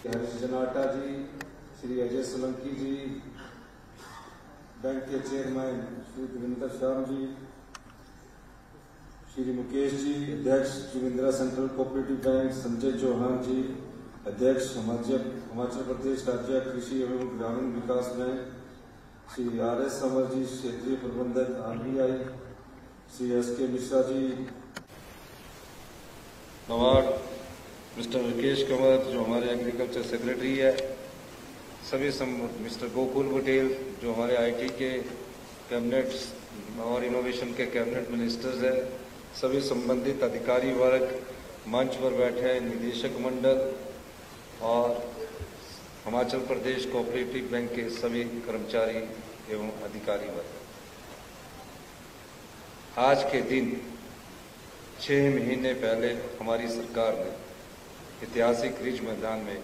Harish Janata ji, Shri Ajay Solanki ji, bank के chairman Shri Devendra Shyam ji, Shri Mukesh ji, अध्यक्ष Jogindra central cooperative bank Sanjay Chauhan ji, अध्यक्ष हिमाचल प्रदेश राज्य कृषि एवं ग्रामीण विकास बैंक श्री आर.एस. समर जी, क्षेत्रीय प्रबंधक RBI Shri S.K. Mishra ji, NABARD mister Vikesh Kanwar जो हमारे एग्रीकल्चर सेक्रेटरी है, सभी मिस्टर गोकुल पटेल जो हमारे IT के कैबिनेट और इनोवेशन के कैबिनेट मिनिस्टर्स हैं, सभी संबंधित अधिकारी वर्ग मंच पर बैठे हैं, निदेशक मंडल और हिमाचल प्रदेश कोऑपरेटिव बैंक के सभी कर्मचारी एवं अधिकारी वर्ग। आज के दिन 6 महीने पहले हमारी सरकार ने ऐतिहासिक रिज मैदान में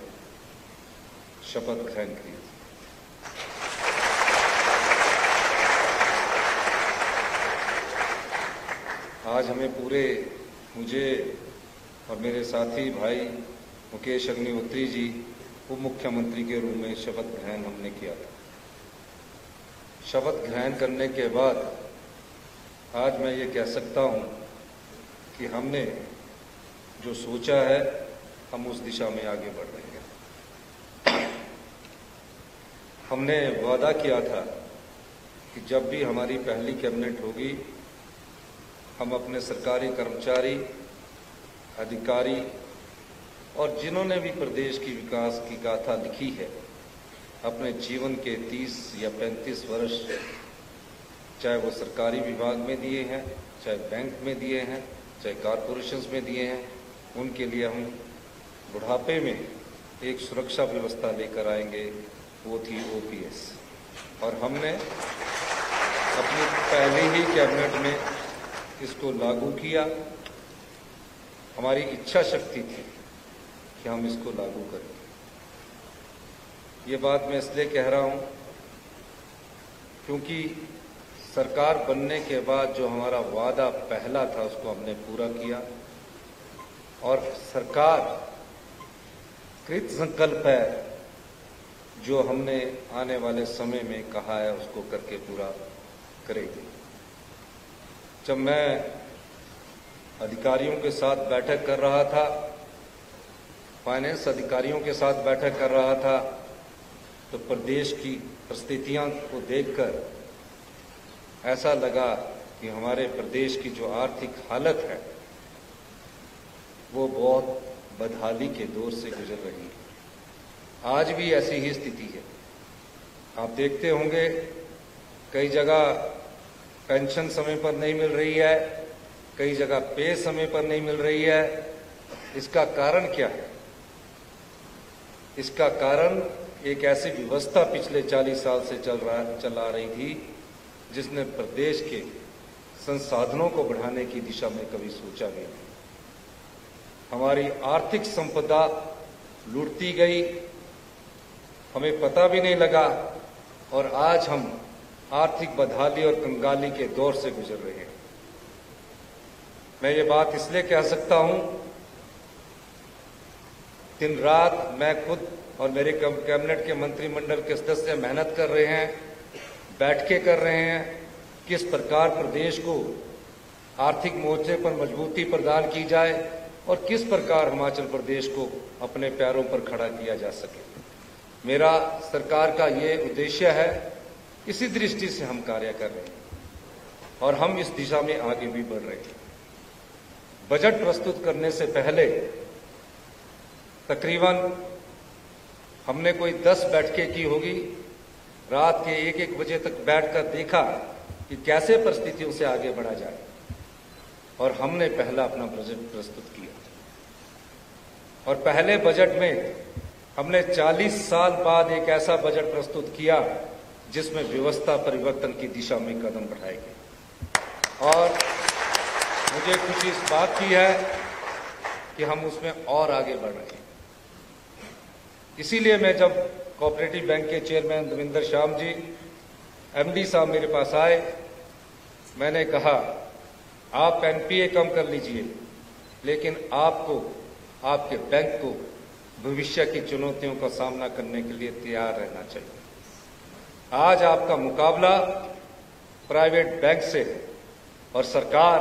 शपथ ग्रहण की। आज हमें मुझे और मेरे साथी भाई मुकेश अग्निहोत्री जी उप मुख्यमंत्री के रूप में शपथ ग्रहण हमने किया था। शपथ ग्रहण करने के बाद आज मैं ये कह सकता हूं कि हमने जो सोचा है हम उस दिशा में आगे बढ़ रहे हैं। हमने वादा किया था कि जब भी हमारी पहली कैबिनेट होगी हम अपने सरकारी कर्मचारी, अधिकारी और जिन्होंने भी प्रदेश की विकास की गाथा लिखी है, अपने जीवन के 30 या 35 वर्ष चाहे वो सरकारी विभाग में दिए हैं, चाहे बैंक में दिए हैं, चाहे कॉरपोरेशंस में दिए हैं, उनके लिए हम बुढ़ापे में एक सुरक्षा व्यवस्था लेकर आएंगे, वो थी OPS। और हमने अपनी पहले ही कैबिनेट में इसको लागू किया। हमारी इच्छा शक्ति थी कि हम इसको लागू करें। ये बात मैं इसलिए कह रहा हूं क्योंकि सरकार बनने के बाद जो हमारा वादा पहला था उसको हमने पूरा किया और सरकार कृत संकल्प है जो हमने आने वाले समय में कहा है उसको करके पूरा करेगी। जब मैं अधिकारियों के साथ बैठक कर रहा था, फाइनेंस अधिकारियों के साथ बैठक कर रहा था, तो प्रदेश की परिस्थितियां को देखकर ऐसा लगा कि हमारे प्रदेश की जो आर्थिक हालत है वो बहुत बदहाली के दौर से गुजर रही है। आज भी ऐसी ही स्थिति है। आप देखते होंगे कई जगह पेंशन समय पर नहीं मिल रही है, कई जगह पे समय पर नहीं मिल रही है। इसका कारण क्या है? इसका कारण एक ऐसी व्यवस्था पिछले 40 साल से चला रही थी जिसने प्रदेश के संसाधनों को बढ़ाने की दिशा में कभी सोचा भी नहीं। हमारी आर्थिक संपदा लूटती गई, हमें पता भी नहीं लगा और आज हम आर्थिक बदहाली और कंगाली के दौर से गुजर रहे हैं। मैं ये बात इसलिए कह सकता हूं, दिन रात मैं खुद और मेरे कैबिनेट के मंत्रिमंडल के सदस्य मेहनत कर रहे हैं, बैठकें कर रहे हैं, किस प्रकार प्रदेश को आर्थिक मोर्चे पर मजबूती प्रदान की जाए और किस प्रकार हिमाचल प्रदेश को अपने पैरों पर खड़ा किया जा सके। मेरा सरकार का ये उद्देश्य है, इसी दृष्टि से हम कार्य कर रहे हैं और हम इस दिशा में आगे भी बढ़ रहे हैं। बजट प्रस्तुत करने से पहले तकरीबन हमने कोई 10 बैठकें की होगी। रात के 1-1 बजे तक बैठकर देखा कि कैसे परिस्थितियों से आगे बढ़ा जाए और हमने पहला अपना बजट प्रस्तुत किया। और पहले बजट में हमने 40 साल बाद एक ऐसा बजट प्रस्तुत किया जिसमें व्यवस्था परिवर्तन की दिशा में कदम बढ़ाए गए। और मुझे खुशी इस बात की है कि हम उसमें और आगे बढ़ रहे हैं। इसीलिए मैं जब कोऑपरेटिव बैंक के चेयरमैन देवेंद्र श्याम जी MD साहब मेरे पास आए, मैंने कहा आप NPA कम कर लीजिए, लेकिन आपको आपके बैंक को भविष्य की चुनौतियों का सामना करने के लिए तैयार रहना चाहिए। आज आपका मुकाबला प्राइवेट बैंक से है और सरकार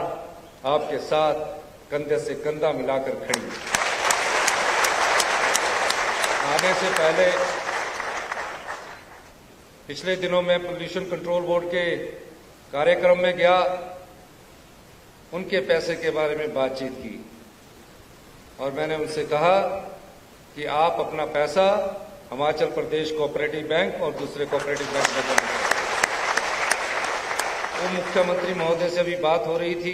आपके साथ कंधे से कंधा मिलाकर खड़ी है। आने से पहले पिछले दिनों में पोल्यूशन कंट्रोल बोर्ड के कार्यक्रम में गया, उनके पैसे के बारे में बातचीत की और मैंने उनसे कहा कि आप अपना पैसा हिमाचल प्रदेश कोऑपरेटिव बैंक और दूसरे कोऑपरेटिव बैंक में जमा करें। वो मुख्यमंत्री महोदय से भी बात हो रही थी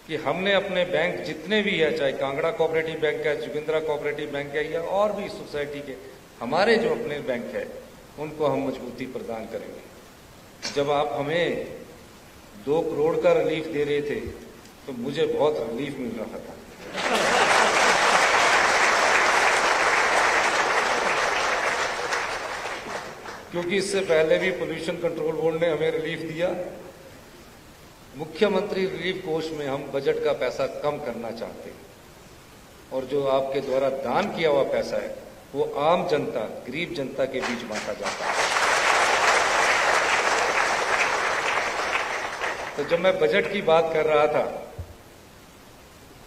कि हमने अपने बैंक जितने भी है, चाहे कांगड़ा कोऑपरेटिव बैंक है, जोगिंद्रा कोऑपरेटिव बैंक है या और भी सोसाइटी के हमारे जो अपने बैंक है, उनको हम मजबूती प्रदान करेंगे। जब आप हमें 2 करोड़ का रिलीफ दे रहे थे तो मुझे बहुत रिलीफ मिल रहा था। क्योंकि इससे पहले भी पोल्यूशन कंट्रोल बोर्ड ने हमें रिलीफ दिया। मुख्यमंत्री रिलीफ कोष में हम बजट का पैसा कम करना चाहते हैं और जो आपके द्वारा दान किया हुआ पैसा है वो आम जनता, गरीब जनता के बीच बांटा जाता है। तो जब मैं बजट की बात कर रहा था,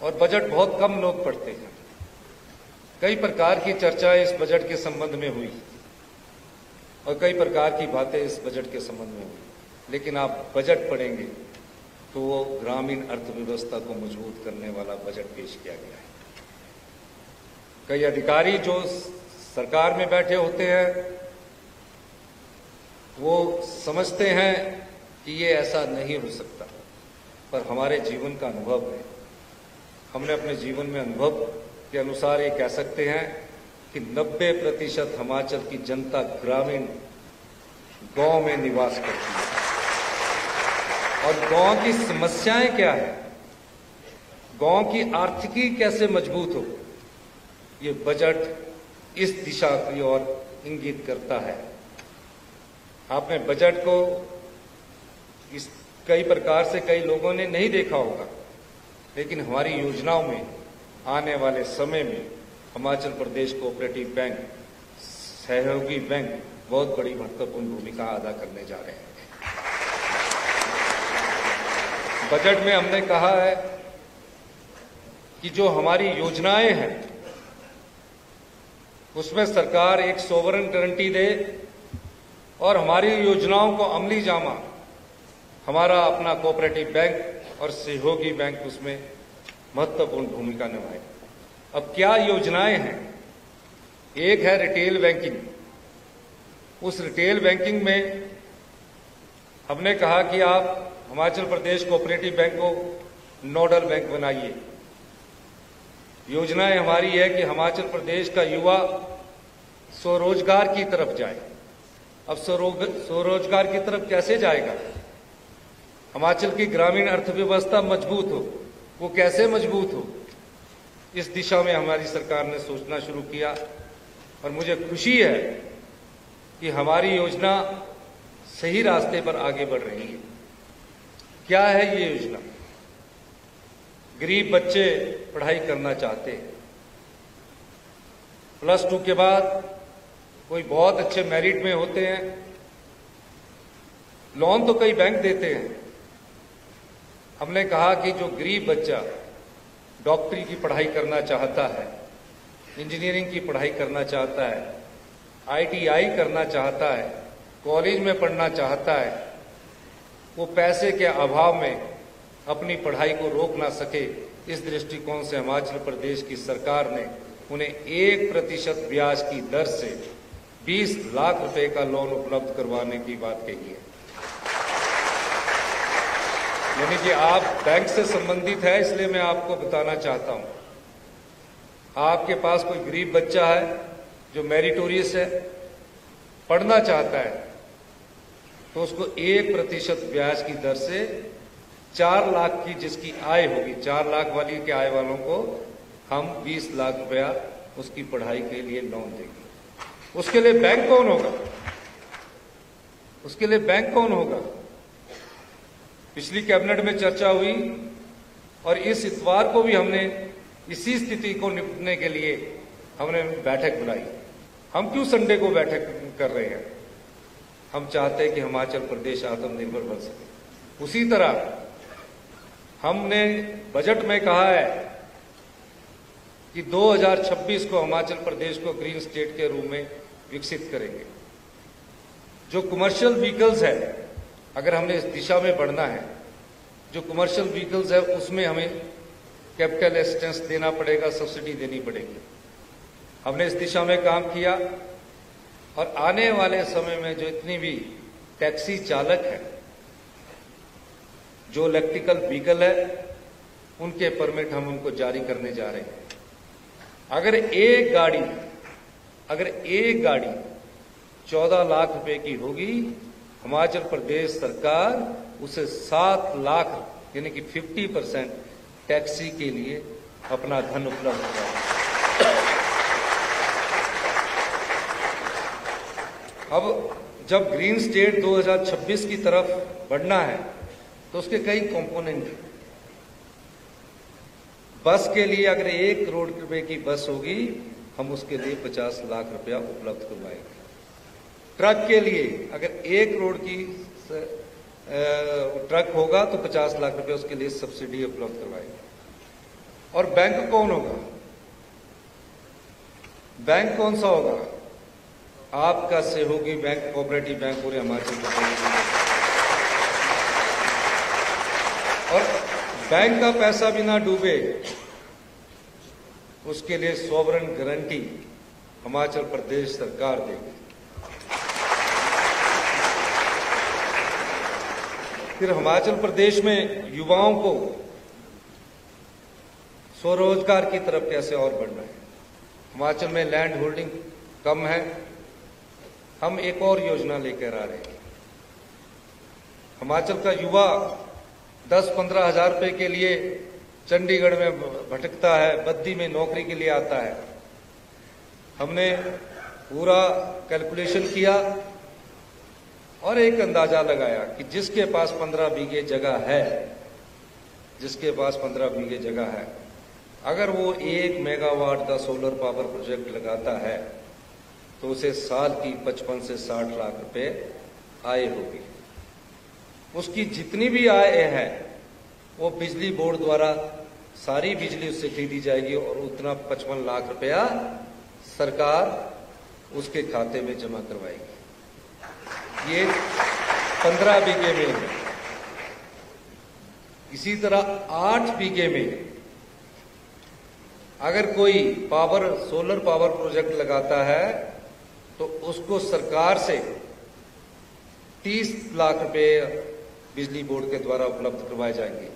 और बजट बहुत कम लोग पढ़ते हैं, कई प्रकार की चर्चाएं इस बजट के संबंध में हुई और कई प्रकार की बातें इस बजट के संबंध में हुई, लेकिन आप बजट पढ़ेंगे तो वो ग्रामीण अर्थव्यवस्था को मजबूत करने वाला बजट पेश किया गया है। कई अधिकारी जो सरकार में बैठे होते हैं वो समझते हैं कि ये ऐसा नहीं हो सकता, पर हमारे जीवन का अनुभव है, हमने अपने जीवन में अनुभव के अनुसार ये कह सकते हैं कि 90% हिमाचल की जनता ग्रामीण गांव में निवास करती है। और गांव की समस्याएं क्या है, गांव की आर्थिकी कैसे मजबूत हो, ये बजट इस दिशा की ओर इंगित करता है। आपने बजट को इस कई प्रकार से कई लोगों ने नहीं देखा होगा, लेकिन हमारी योजनाओं में आने वाले समय में हिमाचल प्रदेश कोऑपरेटिव बैंक, सहयोगी बैंक बहुत बड़ी महत्वपूर्ण भूमिका अदा करने जा रहे हैं। बजट में हमने कहा है कि जो हमारी योजनाएं हैं उसमें सरकार एक सोवरेन गारंटी दे और हमारी योजनाओं को अमली जामा हमारा अपना कोऑपरेटिव बैंक और सहयोगी बैंक उसमें महत्वपूर्ण भूमिका निभाए। अब क्या योजनाएं हैं? एक है रिटेल बैंकिंग। उस रिटेल बैंकिंग में हमने कहा कि आप हिमाचल प्रदेश कोऑपरेटिव बैंक को नोडल बैंक बनाइए। योजनाएं हमारी है कि हिमाचल प्रदेश का युवा स्वरोजगार की तरफ जाए। अब स्वरोजगार की तरफ कैसे जाएगा? हिमाचल की ग्रामीण अर्थव्यवस्था मजबूत हो, वो कैसे मजबूत हो, इस दिशा में हमारी सरकार ने सोचना शुरू किया और मुझे खुशी है कि हमारी योजना सही रास्ते पर आगे बढ़ रही है। क्या है ये योजना? गरीब बच्चे पढ़ाई करना चाहते हैं, +2 के बाद कोई बहुत अच्छे मेरिट में होते हैं, लोन तो कई बैंक देते हैं। हमने कहा कि जो गरीब बच्चा डॉक्टरी की पढ़ाई करना चाहता है, इंजीनियरिंग की पढ़ाई करना चाहता है, ITI करना चाहता है, कॉलेज में पढ़ना चाहता है, वो पैसे के अभाव में अपनी पढ़ाई को रोक ना सके, इस दृष्टिकोण से हिमाचल प्रदेश की सरकार ने उन्हें 1% ब्याज की दर से 20 लाख रुपए का लोन उपलब्ध करवाने की बात कही है। यानी कि आप बैंक से संबंधित है, इसलिए मैं आपको बताना चाहता हूं, आपके पास कोई गरीब बच्चा है जो मेरिटोरियस है, पढ़ना चाहता है, तो उसको 1% ब्याज की दर से 4 लाख की जिसकी आय होगी, 4 लाख वाली के आय वालों को हम 20 लाख रुपया उसकी पढ़ाई के लिए लोन देंगे। उसके लिए बैंक कौन होगा? उसके लिए बैंक कौन होगा? पिछली कैबिनेट में चर्चा हुई और इस इतवार को भी हमने इसी स्थिति को निपटने के लिए हमने बैठक बुलाई। हम क्यों संडे को बैठक कर रहे हैं? हम चाहते हैं कि हिमाचल प्रदेश आत्मनिर्भर बन सके। उसी तरह हमने बजट में कहा है कि 2026 को हिमाचल प्रदेश को ग्रीन स्टेट के रूप में विकसित करेंगे। जो कमर्शियल व्हीकल्स है, अगर हमने इस दिशा में बढ़ना है, जो कमर्शियल व्हीकल्स है उसमें हमें कैपिटल असिस्टेंस देना पड़ेगा, सब्सिडी देनी पड़ेगी। हमने इस दिशा में काम किया और आने वाले समय में जो इतनी भी टैक्सी चालक है, जो इलेक्ट्रिकल व्हीकल है, उनके परमिट हम उनको जारी करने जा रहे हैं। अगर एक गाड़ी 14 लाख रुपए की होगी, हिमाचल प्रदेश सरकार उसे 7 लाख यानी कि 50% टैक्सी के लिए अपना धन उपलब्ध कराएगी। अब जब ग्रीन स्टेट 2026 की तरफ बढ़ना है तो उसके कई कंपोनेंट हैं। बस के लिए अगर 1 करोड़ रुपए की बस होगी, हम उसके लिए 50 लाख रुपया उपलब्ध करवाएंगे। ट्रक के लिए अगर 1 करोड़ की ट्रक होगा तो 50 लाख रुपया उसके लिए सब्सिडी उपलब्ध करवाएंगे। और बैंक कौन होगा? बैंक कौन सा होगा? आपका सहयोगी बैंक, कोऑपरेटिव बैंक पूरे हिमाचल प्रदेश में। और बैंक का पैसा भी ना डूबे, उसके लिए सॉवरेन गारंटी हिमाचल प्रदेश सरकार देगी। फिर हिमाचल प्रदेश में युवाओं को स्वरोजगार की तरफ कैसे और बढ़ना है? हिमाचल में लैंड होल्डिंग कम है, हम एक और योजना लेकर आ रहे हैं। हिमाचल का युवा 10-15 हजार रुपए के लिए चंडीगढ़ में भटकता है, बद्दी में नौकरी के लिए आता है। हमने पूरा कैलकुलेशन किया और एक अंदाजा लगाया कि जिसके पास 15 बीघे जगह है, अगर वो 1 मेगावाट का सोलर पावर प्रोजेक्ट लगाता है तो उसे साल की 55 से 60 लाख रुपए आय होगी। उसकी जितनी भी आय है वो बिजली बोर्ड द्वारा सारी बिजली उससे खरीदी जाएगी और उतना 55 लाख रुपया सरकार उसके खाते में जमा करवाएगी। ये 15 बीघे में है। इसी तरह 8 बीघे में अगर कोई सोलर पावर प्रोजेक्ट लगाता है तो उसको सरकार से 30 लाख रुपए बिजली बोर्ड के द्वारा उपलब्ध करवाए जाएंगे।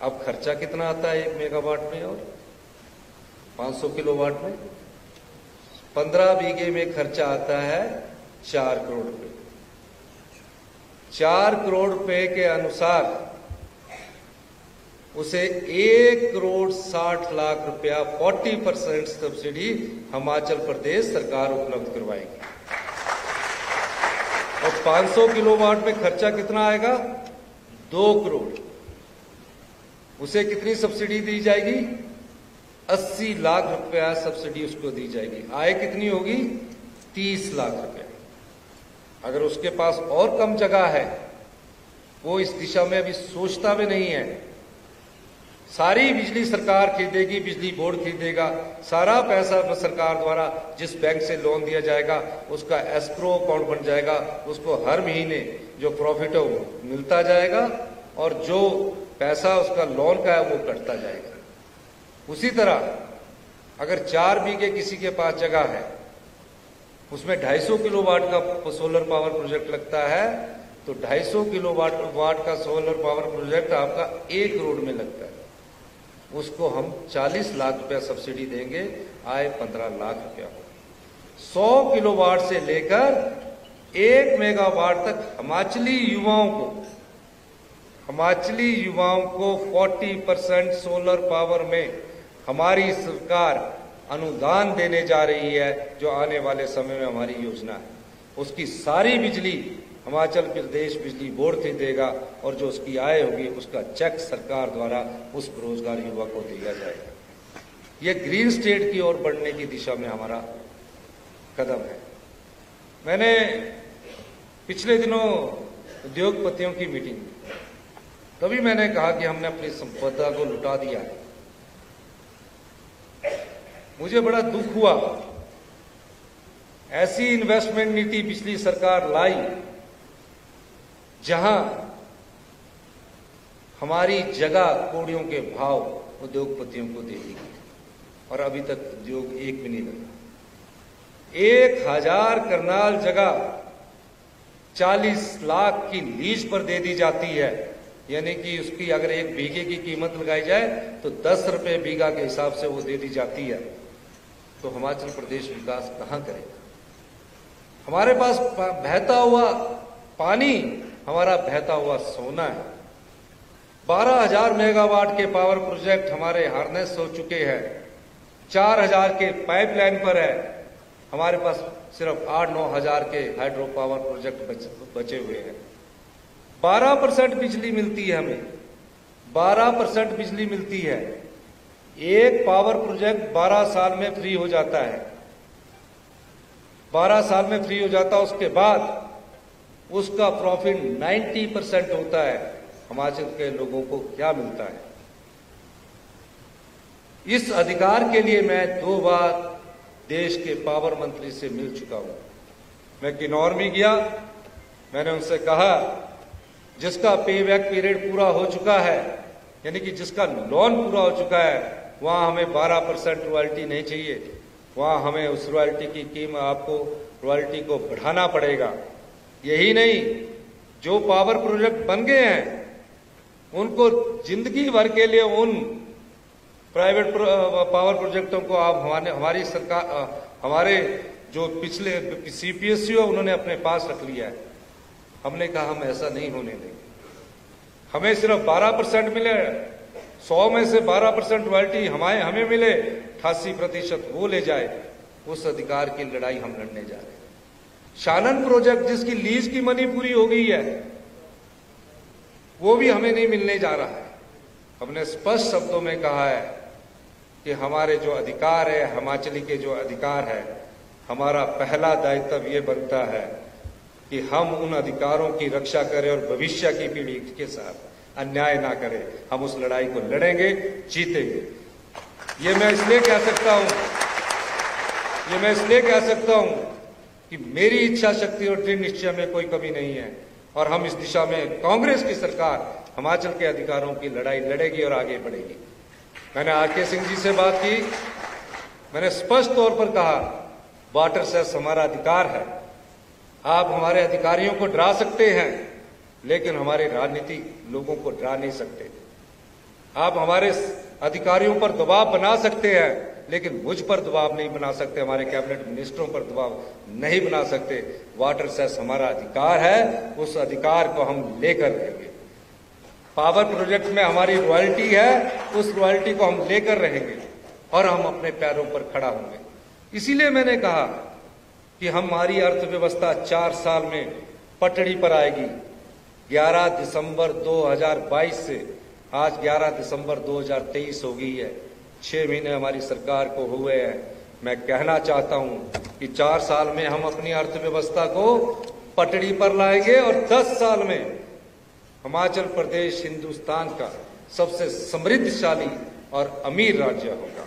अब खर्चा कितना आता है 1 मेगावाट में और 500 किलोवाट में? 15 बीघे में खर्चा आता है 4 करोड़ रुपए। 4 करोड़ रुपए के अनुसार उसे 1 करोड़ 60 लाख रुपया 40% सब्सिडी हिमाचल प्रदेश सरकार उपलब्ध करवाएगी। और 500 किलोवाट में खर्चा कितना आएगा? 2 करोड़। उसे कितनी सब्सिडी दी जाएगी? 80 लाख रुपया सब्सिडी उसको दी जाएगी। आय कितनी होगी? 30 लाख रुपया। अगर उसके पास और कम जगह है, वो इस दिशा में अभी सोचता भी नहीं है, सारी बिजली सरकार खरीदेगी, बिजली बोर्ड खरीदेगा, सारा पैसा सरकार द्वारा जिस बैंक से लोन दिया जाएगा उसका एस्क्रो अकाउंट बन जाएगा, उसको हर महीने जो प्रॉफिट है वो मिलता जाएगा और जो पैसा उसका लोन का है वो कटता जाएगा। उसी तरह अगर 4 बीघे किसी के पास जगह है, उसमें 250 किलोवाट का सोलर पावर प्रोजेक्ट लगता है, तो 250 किलोवाट का सोलर पावर प्रोजेक्ट आपका 1 करोड़ में लगता है। उसको हम 40 लाख रुपया सब्सिडी देंगे, आय 15 लाख रुपया हो। 100 किलोवाट से लेकर 1 मेगावाट तक हिमाचली युवाओं को 40% सोलर पावर में हमारी सरकार अनुदान देने जा रही है। जो आने वाले समय में हमारी योजना है, उसकी सारी बिजली हिमाचल प्रदेश बिजली बोर्ड खरीदेगा और जो उसकी आय होगी उसका चेक सरकार द्वारा उस बेरोजगार युवा को दिया जाएगा। ये ग्रीन स्टेट की ओर बढ़ने की दिशा में हमारा कदम है। मैंने पिछले दिनों उद्योगपतियों की मीटिंग में तभी मैंने कहा कि हमने अपनी संपदा को लुटा दिया है। मुझे बड़ा दुख हुआ, ऐसी इन्वेस्टमेंट नीति पिछली सरकार लाई जहां हमारी जगह कौड़ियों के भाव उद्योगपतियों को दे दी गई और अभी तक उद्योग एक भी नहीं लगा। 1000 करनाल जगह 40 लाख की लीज पर दे दी जाती है, यानी कि उसकी अगर 1 बीघे की कीमत लगाई जाए तो 10 रुपए बीघा के हिसाब से वो दे दी जाती है। तो हिमाचल प्रदेश विकास कहां करेगा? हमारे पास बहता हुआ पानी हमारा बहता हुआ सोना है। 12,000 मेगावाट के पावर प्रोजेक्ट हमारे हार्नेस हो चुके हैं, 4,000 के पाइपलाइन पर है। हमारे पास सिर्फ 8-9 हजार के हाइड्रो पावर प्रोजेक्ट बचे हुए हैं। 12% बिजली मिलती है हमें, 12% बिजली मिलती है। एक पावर प्रोजेक्ट 12 साल में फ्री हो जाता है, 12 साल में फ्री हो जाता है। उसके बाद उसका प्रॉफिट 90% होता है। हिमाचल के लोगों को क्या मिलता है? इस अधिकार के लिए मैं 2 बार देश के पावर मंत्री से मिल चुका हूं। मैं किन्नौर में गया, मैंने उनसे कहा जिसका पे बैक पीरियड पूरा हो चुका है, यानी कि जिसका लोन पूरा हो चुका है, वहां हमें 12% रॉयल्टी नहीं चाहिए, वहां हमें उस रॉयल्टी की कीमत, आपको रॉयल्टी को बढ़ाना पड़ेगा। यही नहीं, जो पावर प्रोजेक्ट बन गए हैं उनको जिंदगी भर के लिए उन प्राइवेट पावर प्रोजेक्टों को आप हमारी सरकार, हमारे जो पिछले CPSU है उन्होंने अपने पास रख लिया है। हमने कहा हम ऐसा नहीं होने देंगे। हमें सिर्फ 12% मिले, 100 में से 12% रॉयल्टी हमें मिले, 88% वो ले जाए। उस अधिकार की लड़ाई हम लड़ने जा रहे हैं। शालन प्रोजेक्ट जिसकी लीज की मनी पूरी हो गई है, वो भी हमें नहीं मिलने जा रहा है। हमने स्पष्ट शब्दों में कहा है कि हमारे जो अधिकार है, हिमाचली के जो अधिकार है, हमारा पहला दायित्व ये बनता है कि हम उन अधिकारों की रक्षा करें और भविष्य की पीढ़ी के साथ अन्याय ना करें। हम उस लड़ाई को लड़ेंगे, जीतेंगे। ये मैं इसलिए कह सकता हूं कि मेरी इच्छा शक्ति और दृढ़ निश्चय में कोई कमी नहीं है और हम इस दिशा में कांग्रेस की सरकार हिमाचल के अधिकारों की लड़ाई लड़ेगी और आगे बढ़ेगी। मैंने RK सिंह जी से बात की, मैंने स्पष्ट तौर पर कहा वाटर सेस हमारा अधिकार है। आप हमारे अधिकारियों को डरा सकते हैं, लेकिन हमारे राजनीतिक लोगों को डरा नहीं सकते। आप हमारे अधिकारियों पर दबाव बना सकते हैं, लेकिन मुझ पर दबाव नहीं बना सकते, हमारे कैबिनेट मिनिस्टरों पर दबाव नहीं बना सकते। वाटर सेस हमारा अधिकार है, उस अधिकार को हम लेकर रहेंगे। पावर प्रोजेक्ट में हमारी रॉयल्टी है, उस रॉयल्टी को हम लेकर रहेंगे और हम अपने पैरों पर खड़ा होंगे। इसीलिए मैंने कहा कि हमारी अर्थव्यवस्था 4 साल में पटड़ी पर आएगी। 11 दिसंबर 2022 से आज 11 दिसंबर 2023 हो गई है, 6 महीने हमारी सरकार को हुए हैं। मैं कहना चाहता हूं कि 4 साल में हम अपनी अर्थव्यवस्था को पटड़ी पर लाएंगे और 10 साल में हिमाचल प्रदेश हिंदुस्तान का सबसे समृद्धशाली और अमीर राज्य होगा।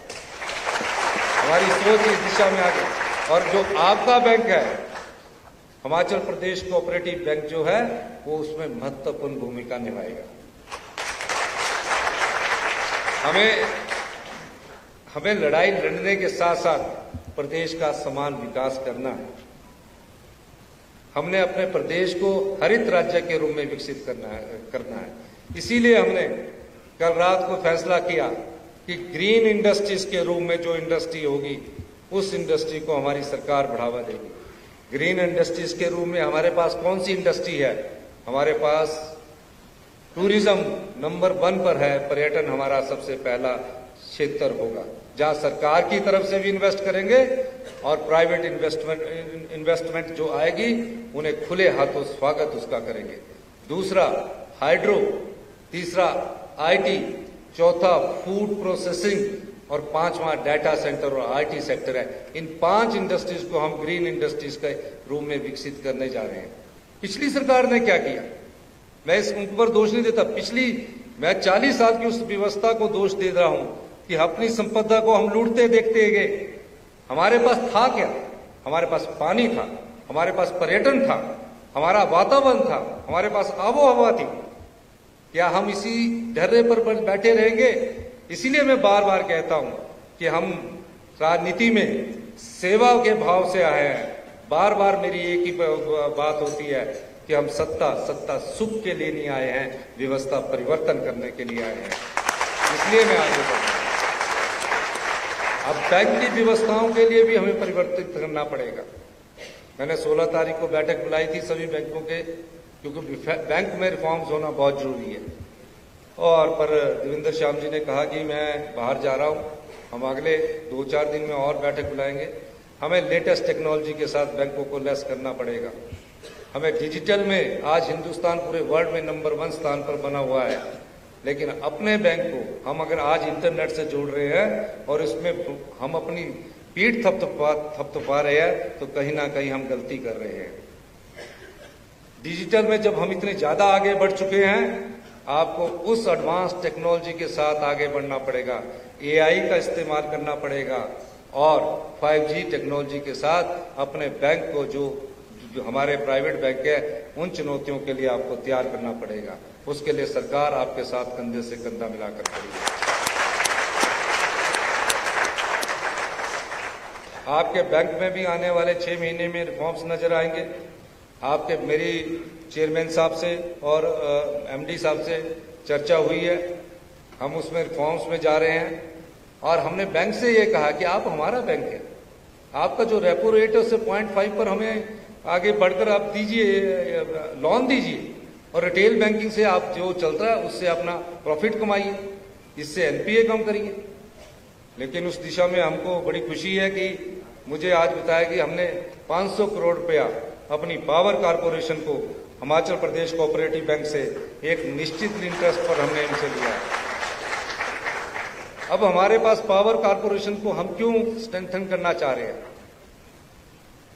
हमारी सोच इस दिशा में आगे। और जो आपका बैंक है, हिमाचल प्रदेश कोऑपरेटिव बैंक जो है, वो उसमें महत्वपूर्ण भूमिका निभाएगा। हमें लड़ाई लड़ने के साथ साथ प्रदेश का समान विकास करना है। हमने अपने प्रदेश को हरित राज्य के रूप में विकसित करना है। इसीलिए हमने कल रात को फैसला किया कि ग्रीन इंडस्ट्रीज के रूप में जो इंडस्ट्री होगी, उस इंडस्ट्री को हमारी सरकार बढ़ावा देगी। ग्रीन इंडस्ट्रीज के रूप में हमारे पास कौन सी इंडस्ट्री है? हमारे पास टूरिज्म नंबर 1 पर है। पर्यटन हमारा सबसे पहला क्षेत्र होगा, जहां सरकार की तरफ से भी इन्वेस्ट करेंगे और प्राइवेट इन्वेस्टमेंट जो आएगी उन्हें खुले हाथों स्वागत उसका करेंगे। दूसरा हाइड्रो, तीसरा IT, चौथा फूड प्रोसेसिंग और पांचवा डाटा सेंटर और आईटी सेक्टर है। इन 5 इंडस्ट्रीज को हम ग्रीन इंडस्ट्रीज के रूप में विकसित करने जा रहे हैं। पिछली सरकार ने क्या किया, मैं इस उन पर दोष नहीं देता। मैं 40 साल की उस व्यवस्था को दोष दे रहा हूं कि अपनी संपदा को हम लूटते देखते गए। हमारे पास था क्या? हमारे पास पानी था, हमारे पास पर्यटन था, हमारा वातावरण था, हमारे पास आबो हवा थी। क्या हम इसी ढर्रे पर बैठे रहेंगे? इसीलिए मैं बार बार कहता हूं कि हम राजनीति में सेवा के भाव से आए हैं। बार बार मेरी एक ही बात होती है कि हम सत्ता सुख के लिए नहीं आए हैं, व्यवस्था परिवर्तन करने के लिए आए हैं। इसलिए मैं आगे बढ़ रहा हूं। अब बैंक की व्यवस्थाओं के लिए भी हमें परिवर्तित करना पड़ेगा। मैंने 16 तारीख को बैठक बुलाई थी सभी बैंकों के, क्योंकि बैंक में रिफॉर्म्स होना बहुत जरूरी है। और पर देवेंद्र श्याम जी ने कहा कि मैं बाहर जा रहा हूं, हम अगले 2-4 दिन में और बैठक बुलाएंगे। हमें लेटेस्ट टेक्नोलॉजी के साथ बैंकों को लेस करना पड़ेगा। हमें डिजिटल में आज हिंदुस्तान पूरे वर्ल्ड में नंबर 1 स्थान पर बना हुआ है, लेकिन अपने बैंक को हम अगर आज इंटरनेट से जोड़ रहे हैं और इसमें हम अपनी पीठ थपथपा रहे हैं, तो कहीं ना कहीं हम गलती कर रहे हैं। डिजिटल में जब हम इतने ज्यादा आगे बढ़ चुके हैं, आपको उस एडवांस टेक्नोलॉजी के साथ आगे बढ़ना पड़ेगा। एआई का इस्तेमाल करना पड़ेगा और 5G टेक्नोलॉजी के साथ अपने बैंक को जो हमारे प्राइवेट बैंक है, उन चुनौतियों के लिए आपको तैयार करना पड़ेगा। उसके लिए सरकार आपके साथ कंधे से कंधा मिलाकर खड़ी है। आपके बैंक में भी आने वाले 6 महीने में रिफॉर्म्स नजर आएंगे। आपके मेरी चेयरमैन साहब से और एमडी साहब से चर्चा हुई है, हम उसमें रिफॉर्म्स में जा रहे हैं। और हमने बैंक से ये कहा कि आप हमारा बैंक है, आपका जो रेपो रेट है उससे 0.5 पर हमें आगे बढ़कर आप दीजिए, लोन दीजिए, और रिटेल बैंकिंग से आप जो चल रहा है उससे अपना प्रॉफिट कमाइए, इससे एनपीए कम करिए। लेकिन उस दिशा में हमको बड़ी खुशी है कि मुझे आज बताया कि हमने 500 करोड़ रुपया अपनी पावर कारपोरेशन को हिमाचल प्रदेश कोऑपरेटिव बैंक से एक निश्चित इंटरेस्ट पर हमने इनसे लिया। अब हमारे पास पावर कारपोरेशन को हम क्यों स्ट्रेंथन करना चाह रहे हैं,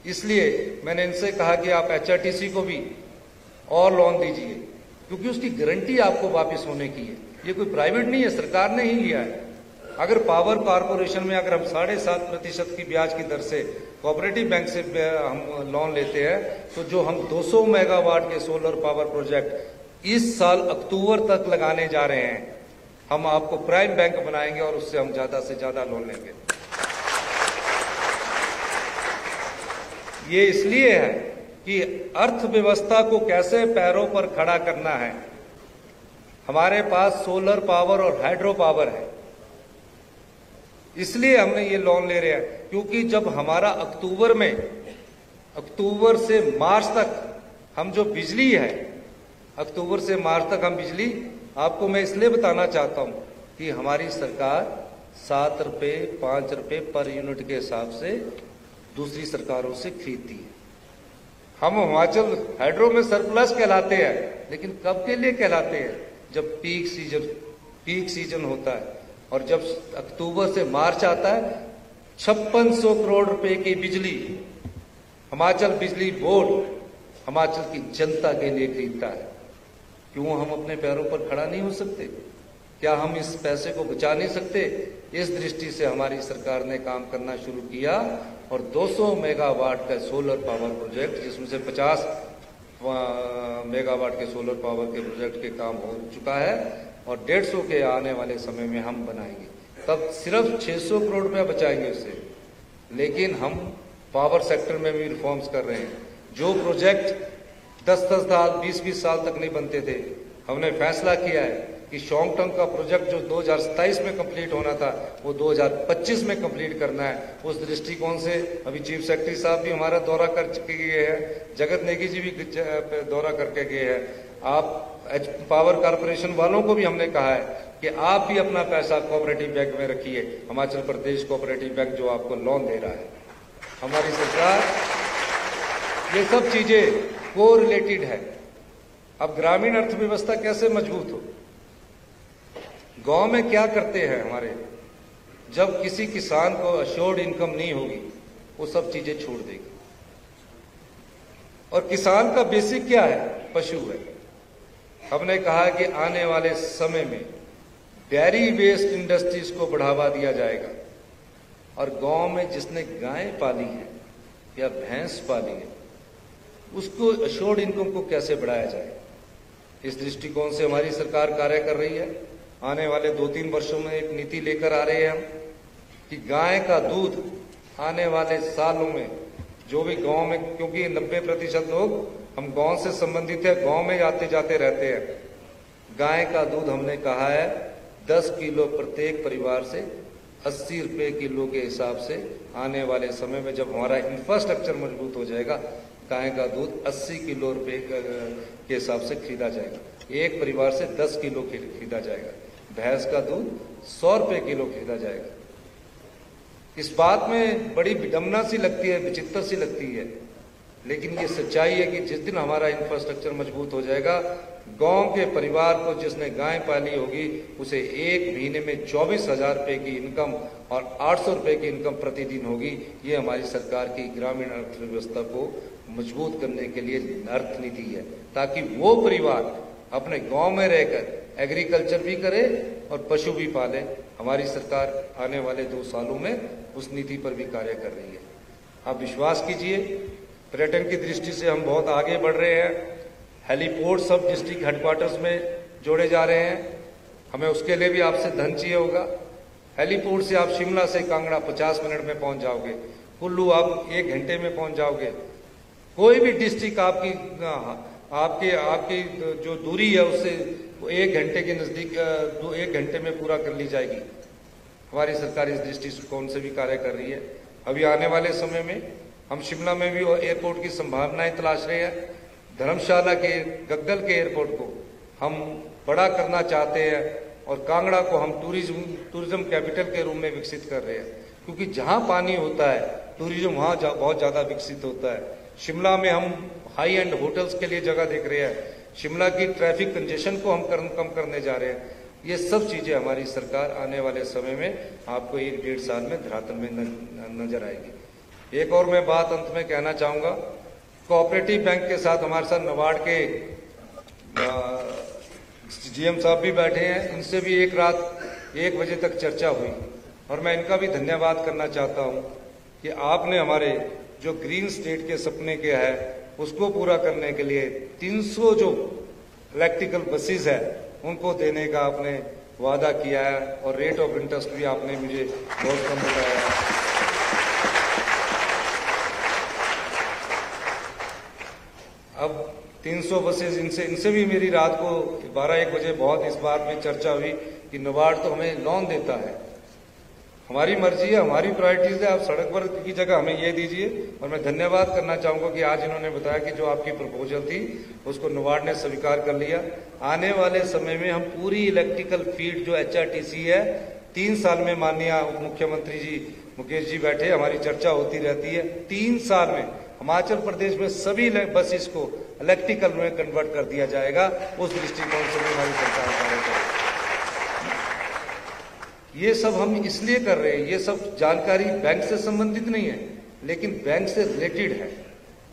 इसलिए मैंने इनसे कहा कि आप एचआरटीसी को भी और लोन दीजिए, क्योंकि उसकी गारंटी आपको वापस होने की है। ये कोई प्राइवेट नहीं है, सरकार ने ही लिया है। अगर पावर कारपोरेशन में अगर हम 7.5% की ब्याज की दर से कोऑपरेटिव बैंक से हम लोन लेते हैं, तो जो हम 200 मेगावाट के सोलर पावर प्रोजेक्ट इस साल अक्टूबर तक लगाने जा रहे हैं, हम आपको प्राइम बैंक बनाएंगे और उससे हम ज्यादा से ज्यादा लोन लेंगे। ये इसलिए है कि अर्थव्यवस्था को कैसे पैरों पर खड़ा करना है। हमारे पास सोलर पावर और हाइड्रो पावर है, इसलिए हमने ये लोन ले रहे हैं। क्योंकि जब हमारा अक्टूबर से मार्च तक हम जो बिजली है, अक्टूबर से मार्च तक हम बिजली, आपको मैं इसलिए बताना चाहता हूं कि हमारी सरकार 7 रुपए 5 रुपए पर यूनिट के हिसाब से दूसरी सरकारों से खरीदती है। हम हिमाचल हाइड्रो में सरप्लस कहलाते हैं, लेकिन कब के लिए कहलाते हैं? जब पीक सीजन होता है। और जब अक्टूबर से मार्च आता है, 5600 करोड़ रुपए की बिजली हिमाचल बिजली बोर्ड हिमाचल की जनता के लिए खरीदता है। क्यों हम अपने पैरों पर खड़ा नहीं हो सकते? क्या हम इस पैसे को बचा नहीं सकते? इस दृष्टि से हमारी सरकार ने काम करना शुरू किया और 200 मेगावाट का सोलर पावर प्रोजेक्ट, जिसमें से 50 मेगावाट के सोलर पावर के प्रोजेक्ट के काम हो चुका है और 150 के आने वाले समय में हम बनाएंगे। तब सिर्फ 600 करोड़ रुपया बचाएंगे उससे। लेकिन हम पावर सेक्टर में भी रिफॉर्म्स कर रहे हैं। जो प्रोजेक्ट 10-10 साल 20-20 साल तक नहीं बनते थे, हमने फैसला किया है कि शॉन्गटंग का प्रोजेक्ट जो 2027 में कंप्लीट होना था, वो 2025 में कंप्लीट करना है। उस दृष्टिकोण से अभी चीफ सेक्रेटरी साहब भी हमारा दौरा कर चुके गए हैं, जगत नेगी जी भी दौरा करके गए हैं। आप पावर कारपोरेशन वालों को भी हमने कहा है कि आप भी अपना पैसा कोऑपरेटिव बैंक में रखिए। हिमाचल प्रदेश कोऑपरेटिव बैंक जो आपको लोन दे रहा है, हमारी सरकार, ये सब चीजें को रिलेटेड है। अब ग्रामीण अर्थव्यवस्था कैसे मजबूत हो? गांव में क्या करते हैं हमारे जब किसी किसान को अश्योर्ड इनकम नहीं होगी वो सब चीजें छोड़ देगी। और किसान का बेसिक क्या है? पशु है। हमने कहा कि आने वाले समय में डेयरी बेस्ड इंडस्ट्रीज को बढ़ावा दिया जाएगा और गांव में जिसने गाय पाली है या भैंस पाली है उसको अश्योर्ड इनकम को कैसे बढ़ाया जाए, इस दृष्टिकोण से हमारी सरकार कार्य कर रही है। आने वाले 2-3 वर्षों में एक नीति लेकर आ रहे हैं हम कि गाय का दूध आने वाले सालों में जो भी गांव में, क्योंकि 90% लोग हम गांव से संबंधित है, गांव में आते जाते रहते हैं, गाय का दूध हमने कहा है 10 किलो प्रत्येक परिवार से 80 रुपए किलो के हिसाब से आने वाले समय में जब हमारा इंफ्रास्ट्रक्चर मजबूत हो जाएगा, गाय का दूध 80 किलो रुपए के हिसाब से खरीदा जाएगा। एक परिवार से 10 किलो खरीदा जाएगा। भैंस का दूध 100 रुपए किलो खरीदा जाएगा। इस बात में बड़ी विडंबना सी लगती है, विचित्र सी लगती है, लेकिन ये सच्चाई है कि जिस दिन हमारा इंफ्रास्ट्रक्चर मजबूत हो जाएगा, गांव के परिवार को जिसने गाय पाली होगी उसे एक महीने में 24,000 रुपए की इनकम और 800 रुपए की इनकम प्रतिदिन होगी। ये हमारी सरकार की ग्रामीण अर्थव्यवस्था को मजबूत करने के लिए अर्थ नीति है, ताकि वो परिवार अपने गांव में रहकर एग्रीकल्चर भी करे और पशु भी पाले। हमारी सरकार आने वाले 2 सालों में उस नीति पर भी कार्य कर रही है। आप विश्वास कीजिए, पर्यटन की दृष्टि से हम बहुत आगे बढ़ रहे हैं। हेलीपोर्ट सब डिस्ट्रिक्ट हेडक्वार्टर्स में जोड़े जा रहे हैं। हमें उसके लिए भी आपसे धन चाहिए होगा। हेलीपोर्ट से आप शिमला से कांगड़ा 50 मिनट में पहुंच जाओगे, कुल्लू आप 1 घंटे में पहुंच जाओगे। कोई भी डिस्ट्रिक्ट आपकी जो दूरी है उससे 1 घंटे के नजदीक 1 घंटे में पूरा कर ली जाएगी। हमारी सरकार इस दृष्टिकोण से भी कार्य कर रही है। अभी आने वाले समय में हम शिमला में भी एयरपोर्ट की संभावनाएं तलाश रहे हैं। धर्मशाला के गग्गल के एयरपोर्ट को हम बड़ा करना चाहते हैं और कांगड़ा को हम टूरिज्म कैपिटल के रूप में विकसित कर रहे हैं, क्योंकि जहां पानी होता है टूरिज्म वहां बहुत ज्यादा विकसित होता है। शिमला में हम हाई एंड होटल्स के लिए जगह देख रहे हैं। शिमला की ट्रैफिक कंजेशन को हम कम करने जा रहे हैं। ये सब चीजें हमारी सरकार आने वाले समय में आपको 1-1.5 साल में धरातल में नजर आएगी। एक और मैं बात अंत में कहना चाहूंगा, कोऑपरेटिव बैंक के साथ हमारे साथ नबार्ड के जीएम साहब भी बैठे हैं। इनसे भी एक रात 1 बजे तक चर्चा हुई और मैं इनका भी धन्यवाद करना चाहता हूं कि आपने हमारे जो ग्रीन स्टेट के सपने के है उसको पूरा करने के लिए 300 जो इलेक्ट्रिकल बसेस है उनको देने का आपने वादा किया है और रेट ऑफ इंटरेस्ट भी आपने मुझे बहुत कम बताया है। अब 300 बसेस इनसे भी मेरी रात को 12-1 बजे बहुत इस बात में चर्चा हुई कि नबार्ड तो हमें लोन देता है, हमारी मर्जी है, हमारी प्रायोरिटीज है, आप सड़क पर की जगह हमें ये दीजिए। और मैं धन्यवाद करना चाहूंगा कि आज इन्होंने बताया कि जो आपकी प्रपोजल थी उसको नबार्ड ने स्वीकार कर लिया। आने वाले समय में हम पूरी इलेक्ट्रिकल फीड जो HRTC है 3 साल में, माननीय उप मुख्यमंत्री जी मुकेश जी बैठे, हमारी चर्चा होती रहती है, 3 साल में हिमाचल प्रदेश में सभी बसेस को इलेक्ट्रिकल में कन्वर्ट कर दिया जाएगा। उस दृष्टिकोण से भी हमारी सरकार कार्य करेगी। ये सब हम इसलिए कर रहे हैं, ये सब जानकारी बैंक से संबंधित नहीं है लेकिन बैंक से रिलेटेड है।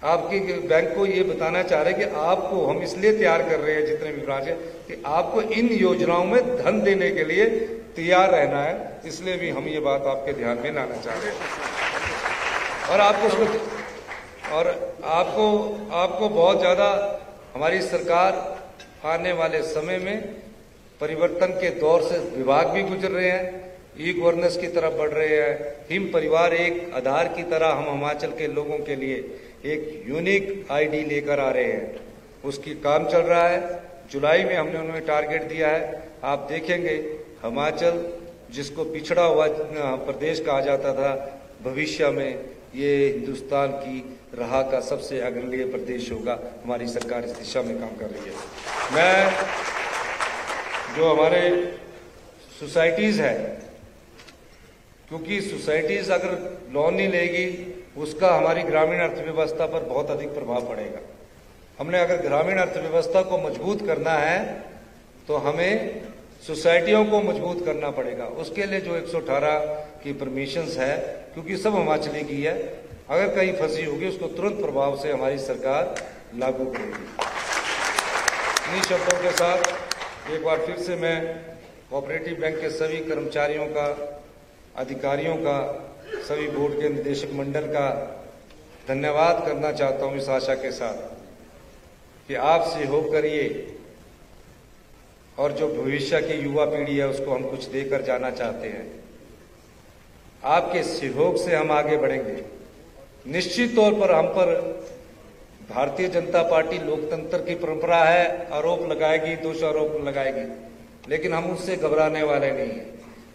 आपके बैंक को ये बताना चाह रहे हैं कि आपको हम इसलिए तैयार कर रहे हैं जितने भी ब्रांच है कि आपको इन योजनाओं में धन देने के लिए तैयार रहना है, इसलिए भी हम ये बात आपके ध्यान में लाना चाह रहे हैं। और आपको बहुत ज्यादा हमारी सरकार आने वाले समय में परिवर्तन के दौर से विभाग भी गुजर रहे हैं, ई-गवर्नेंस की तरफ बढ़ रहे हैं। हिम परिवार एक आधार की तरह हम हिमाचल के लोगों के लिए एक यूनिक आईडी लेकर आ रहे हैं, उसकी काम चल रहा है। जुलाई में हमने उन्हें टारगेट दिया है। आप देखेंगे हिमाचल जिसको पिछड़ा हुआ प्रदेश कहा जाता था, भविष्य में ये हिंदुस्तान की राह का सबसे अग्रणी प्रदेश होगा। हमारी सरकार इस दिशा में काम कर रही है। मैं जो हमारे सोसाइटीज है, क्योंकि सोसाइटीज अगर लोन नहीं लेगी उसका हमारी ग्रामीण अर्थव्यवस्था पर बहुत अधिक प्रभाव पड़ेगा। हमने अगर ग्रामीण अर्थव्यवस्था को मजबूत करना है तो हमें सोसाइटियों को मजबूत करना पड़ेगा। उसके लिए जो 118 की परमिशंस है, क्योंकि सब हिमाचली की है, अगर कहीं फंसी होगी उसको तुरंत प्रभाव से हमारी सरकार लागू करेगी। इन्हीं शब्दों के साथ एक बार फिर से मैं कोऑपरेटिव बैंक के सभी कर्मचारियों का, अधिकारियों का, सभी बोर्ड के निदेशक मंडल का धन्यवाद करना चाहता हूं, इस आशा के साथ कि आप सहयोग करिए और जो भविष्य की युवा पीढ़ी है उसको हम कुछ देकर जाना चाहते हैं। आपके सहयोग से हम आगे बढ़ेंगे। निश्चित तौर पर हम पर भारतीय जनता पार्टी लोकतंत्र की परंपरा है, आरोप लगाएगी, दोषारोप लगाएगी, लेकिन हम उससे घबराने वाले नहीं हैं,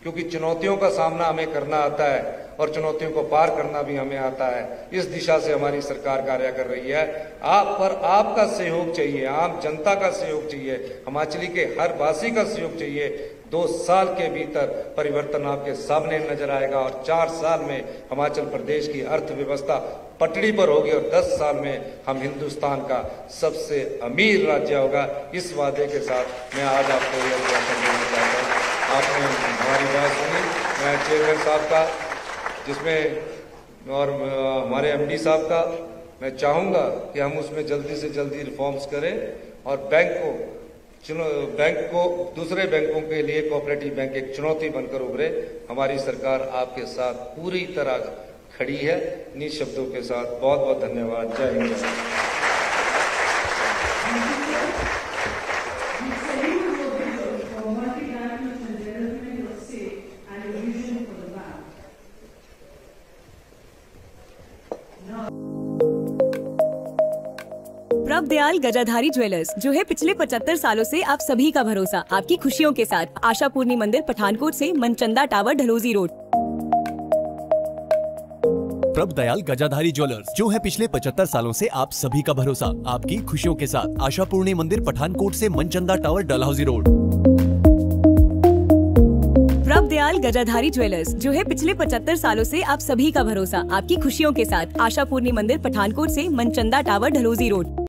क्योंकि चुनौतियों का सामना हमें करना आता है और चुनौतियों को पार करना भी हमें आता है। इस दिशा से हमारी सरकार कार्य कर रही है। आप पर आपका सहयोग चाहिए, आम जनता का सहयोग चाहिए, हिमाचली के हर वासी का सहयोग चाहिए। 2 साल के भीतर परिवर्तन आपके सामने नजर आएगा और 4 साल में हिमाचल प्रदेश की अर्थव्यवस्था पटड़ी पर होगी और 10 साल में हम हिंदुस्तान का सबसे अमीर राज्य होगा। इस वादे के साथ मैं आज आपको यह ज्ञापन देना चाहता हूँ। आपने हमारी बात सुनी, मैं चेयरमैन साहब का, जिसमें और हमारे एमडी साहब का, मैं चाहूँगा कि हम उसमें जल्दी से जल्दी रिफॉर्म्स करें और बैंक को दूसरे बैंकों के लिए कोऑपरेटिव बैंक एक चुनौती बनकर उभरे। हमारी सरकार आपके साथ पूरी तरह खड़ी है। इन्हीं शब्दों के साथ बहुत बहुत धन्यवाद। जय हिंद, जय भारत। प्रभ दयाल गजाधारी ज्वेलर्स, जो है पिछले 75 सालों से आप सभी का भरोसा, आपकी खुशियों के साथ। आशा पूर्णी मंदिर, पठानकोट से मनचंदा टावर, ढलोजी रोड। प्रभ दयाल गजाधारी ज्वेलर्स, जो है पिछले 75 सालों से आप सभी का भरोसा, आपकी खुशियों के साथ। आशा पूर्णी मंदिर, पठानकोट से मनचंदा टावर, डलहौजी रोड। प्रभ दयाल गजाधारी ज्वेलर्स, जो है पिछले 75 सालों से आप सभी का भरोसा, आपकी खुशियों के साथ। आशा पूर्णी मंदिर, पठानकोट से मनचंदा टावर, ढलोजी रोड।